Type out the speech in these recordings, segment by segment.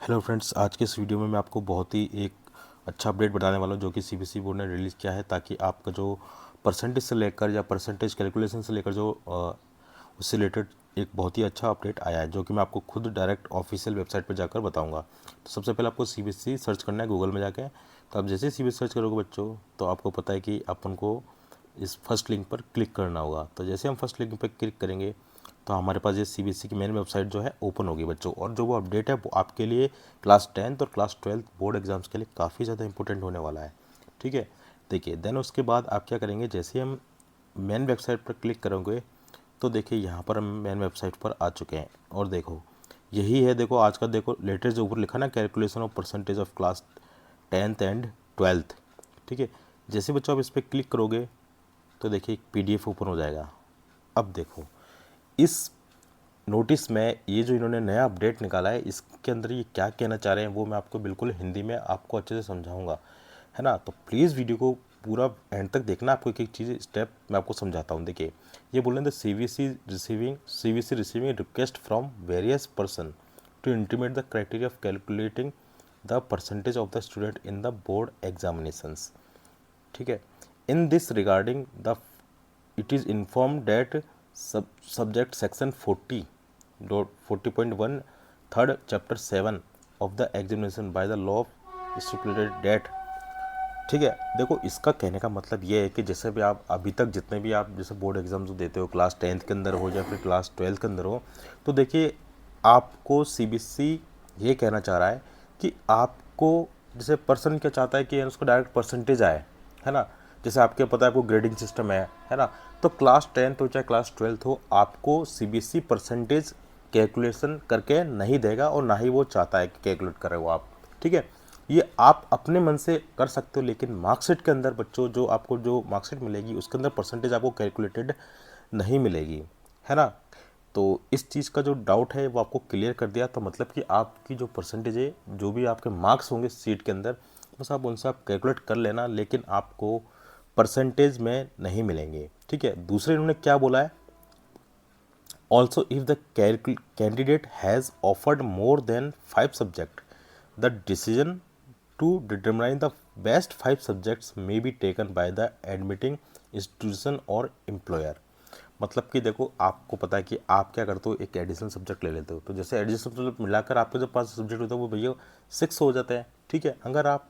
Hello friends, आज के इस वीडियो में मैं आपको बहुत ही एक अच्छा अपडेट बताने वाला हूँ जो कि सीबीएसई बोर्ड ने रिलीज़ किया है, ताकि आपका जो परसेंटेज से लेकर या परसेंटेज कैलकुलेशन से लेकर जो उससे रिलेटेड एक बहुत ही अच्छा अपडेट आया है, जो कि मैं आपको खुद डायरेक्ट ऑफिशियल वेबसाइट पर जाकर बताऊंगा। तो सबसे पहले आपको सीबीएसई सर्च करना है गूगल में जाके। तो आप जैसे ही सीबीएसई सर्च करोगे बच्चों, तो आपको पता है कि अपन को इस फर्स्ट लिंक पर क्लिक करना होगा। तो जैसे हम फर्स्ट लिंक पर क्लिक करेंगे तो हमारे पास ये सीबीएसई की मेन वेबसाइट जो है ओपन होगी बच्चों। और जो वो अपडेट है वो आपके लिए क्लास 10th और क्लास 12th बोर्ड एग्जाम्स के लिए काफ़ी ज़्यादा इंपॉर्टेंट होने वाला है। ठीक है, देखिए देन उसके बाद आप क्या करेंगे, जैसे हम मेन वेबसाइट पर क्लिक करेंगे तो देखिए यहाँ पर हम मेन वेबसाइट पर आ चुके हैं। और देखो यही है, देखो आज का देखो लेटेस्ट जो ऊपर लिखा ना, calculation of percentage of class 10th and 12th। ठीक है, जैसे बच्चों आप इस पर क्लिक करोगे तो देखिए एक पीडीएफ ओपन हो जाएगा। अब देखो इस नोटिस में ये जो इन्होंने नया अपडेट निकाला है, इसके अंदर ये क्या कहना चाह रहे हैं वो मैं आपको बिल्कुल हिंदी में आपको अच्छे से समझाऊंगा, है ना। तो प्लीज़ वीडियो को पूरा एंड तक देखना, आपको एक एक चीज़ स्टेप मैं आपको समझाता हूँ। देखिए ये बोल रहे हैं CBSE receiving request from various person to intimate the criteria of calculating the percentage of the student in the board examinations. ठीक है, in this regarding the it is informed that subject section 40.1 third chapter 7 of the examination by the law stipulated that। ठीक है, देखो इसका कहने का मतलब ये है कि जैसे भी आप अभी तक जितने भी आप जैसे बोर्ड एग्जाम्स देते हो, क्लास 10th के अंदर हो या फिर क्लास 12th के अंदर हो, तो देखिए आपको सीबीएसई ये कहना चाह रहा है कि आपको जैसे पर्सन क्या चाहता है कि उसको डायरेक्ट परसेंटेज आए, है ना। जैसे आपके पता है आपको ग्रेडिंग सिस्टम है ना। तो क्लास 10th हो चाहे क्लास 12th हो, आपको सीबीएसई परसेंटेज कैलकुलेशन करके नहीं देगा और ना ही वो चाहता है कि कैलकुलेट करे वो आप। ठीक है, ये आप अपने मन से कर सकते हो, लेकिन मार्कशीट के अंदर बच्चों जो आपको जो मार्कशीट मिलेगी उसके अंदर परसेंटेज आपको कैलकुलेटेड नहीं मिलेगी, है ना। तो इस चीज़ का जो डाउट है वो आपको क्लियर कर दिया। तो मतलब कि आपकी जो परसेंटेज है, जो भी आपके मार्क्स होंगे सीट के अंदर, बस आप उनसे आप कैलकुलेट कर लेना, लेकिन आपको परसेंटेज में नहीं मिलेंगे। ठीक है, दूसरे इन्होंने क्या बोला है, also if the candidate has offered more than 5 subject, the decision to determine the best 5 subjects may be taken by the admitting institution और एम्प्लॉयर। मतलब कि देखो आपको पता है कि आप क्या करते हो, एक एडिशनल सब्जेक्ट ले लेते हो। तो जैसे एडिशनल सब्जेक्ट मिलाकर आपके जो 5 सब्जेक्ट होते हैं वो भैया 6 हो जाते हैं। ठीक है, अगर आप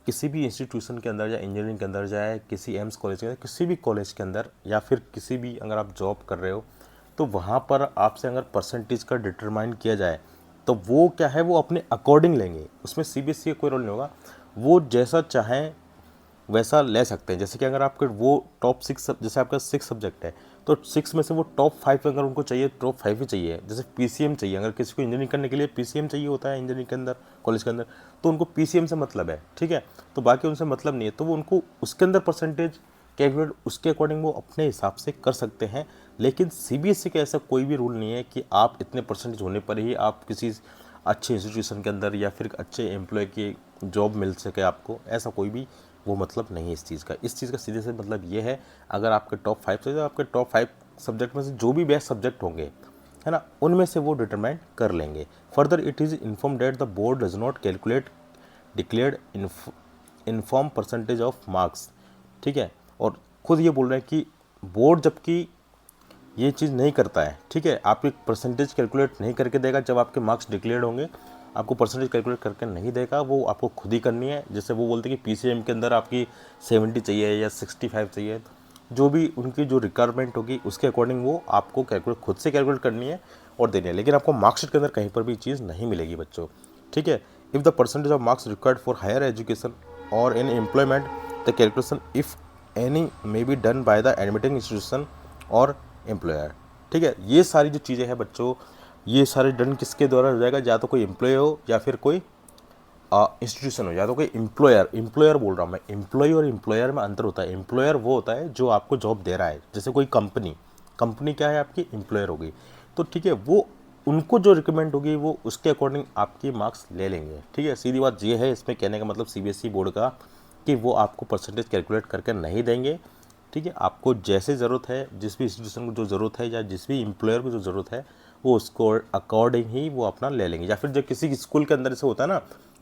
किसी भी इंस्टीट्यूशन के अंदर या इंजीनियरिंग के अंदर जाए, किसी एम्स कॉलेज के अंदर, किसी भी कॉलेज के अंदर, या फिर किसी भी अगर आप जॉब कर रहे हो, तो वहाँ पर आपसे अगर परसेंटेज का डिटरमाइन किया जाए तो वो क्या है, वो अपने अकॉर्डिंग लेंगे। उसमें सीबीएसई का कोई रोल नहीं होगा, वो जैसा चाहें वैसा ले सकते हैं। जैसे कि अगर आपके वो टॉप 6, जैसे आपका 6 सब्जेक्ट है तो 6 में से वो टॉप 5 अगर उनको चाहिए, टॉप 5 ही चाहिए। जैसे पीसीएम चाहिए, अगर किसी को इंजीनियरिंग करने के लिए पीसीएम चाहिए होता है इंजीनियरिंग के अंदर, कॉलेज के अंदर, तो उनको पीसीएम से मतलब है। ठीक है, तो बाकी उनसे मतलब नहीं है, तो वो उनको उसके अंदर परसेंटेज कैलकुलेट उसके अकॉर्डिंग वो अपने हिसाब से कर सकते हैं। लेकिन सीबीएसई का ऐसा कोई भी रूल नहीं है कि आप इतने परसेंटेज होने पर ही आप किसी अच्छे इंस्टीट्यूशन के अंदर या फिर अच्छे एम्प्लॉय की जॉब मिल सके आपको, ऐसा कोई भी वो मतलब नहीं है इस चीज़ का। इस चीज़ का सीधे से मतलब ये है, अगर आपके टॉप 5 से, तो आपके टॉप 5 सब्जेक्ट में से जो भी बेस्ट सब्जेक्ट होंगे, है ना, उनमें से वो डिटरमाइन कर लेंगे। Further it is inform that the board does not calculate declared inform percentage of marks. ठीक है, और खुद ये बोल रहे हैं कि बोर्ड जबकि ये चीज़ नहीं करता है, ठीक है, आपकी परसेंटेज कैलकुलेट नहीं करके देगा। जब आपके मार्क्स डिक्लेयर्ड होंगे आपको परसेंटेज कैलकुलेट करके नहीं देगा, वो आपको खुद ही करनी है। जैसे वो बोलते हैं कि पीसीएम के अंदर आपकी 70 चाहिए या 65 चाहिए, जो भी उनकी जो रिक्वायरमेंट होगी उसके अकॉर्डिंग वो आपको कैलकुलेट खुद से कैलकुलेट करनी है और देनी है। लेकिन आपको मार्कशीट के अंदर कहीं पर भी चीज़ नहीं मिलेगी बच्चों। ठीक है, if the percentage of marks required for higher education or in employment, the calculation if any may be done by the admitting institution और एम्प्लॉयर। ठीक है, ये सारी जो चीज़ें हैं बच्चों, ये सारे डन किसके द्वारा हो जाएगा, या तो कोई एम्प्लॉय हो या फिर कोई इंस्टीट्यूशन हो, या तो कोई एम्प्लॉयर बोल रहा हूँ मैं। एम्प्लॉय और एम्प्लॉयर में अंतर होता है। एम्प्लॉयर वो होता है जो आपको जॉब दे रहा है, जैसे कोई कंपनी क्या है आपकी, एम्प्लॉयर होगी। तो ठीक है, वो उनको जो रिकमेंड होगी वो उसके अकॉर्डिंग आपके मार्क्स ले लेंगे। ठीक है, सीधी बात ये है इसमें कहने का मतलब सीबीएसई बोर्ड का, कि वो आपको परसेंटेज कैलकुलेट करके नहीं देंगे। ठीक है, आपको जैसे ज़रूरत है, जिस भी इंस्टीट्यूशन को जो ज़रूरत है या जिस भी एम्प्लॉयर को जो ज़रूरत है, वो उसको अकॉर्डिंग ही वो अपना ले लेंगे। या फिर जब किसी स्कूल के अंदर से होता है ना,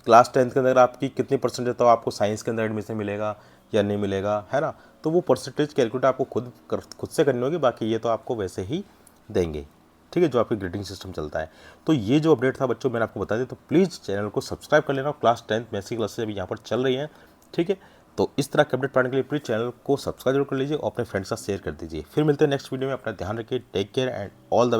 क्लास 10th के अंदर आपकी कितनी परसेंटेज, तो आपको साइंस के अंदर एडमिशन मिलेगा या नहीं मिलेगा, है ना। तो वो परसेंटेज कैलकुलेट आपको खुद से करनी होगी, बाकी ये तो आपको वैसे ही देंगे, ठीक है, जो आपकी ग्रेडिंग सिस्टम चलता है। तो ये जो अपडेट था बच्चों मैंने आपको बता दिया, तो प्लीज़ चैनल को सब्सक्राइब कर लेना। क्लास 10th मैथ्स की क्लासेस अभी यहाँ पर चल रही हैं, ठीक है। तो इस तरह के अपडेट पाने के लिए प्लीज़ चैनल को सब्सक्राइब जरूर कर लीजिए और अपने फ्रेंड्स के साथ शेयर कर दीजिए। फिर मिलते हैं नेक्स्ट वीडियो में। अपना ध्यान रखिए, take care and all the best.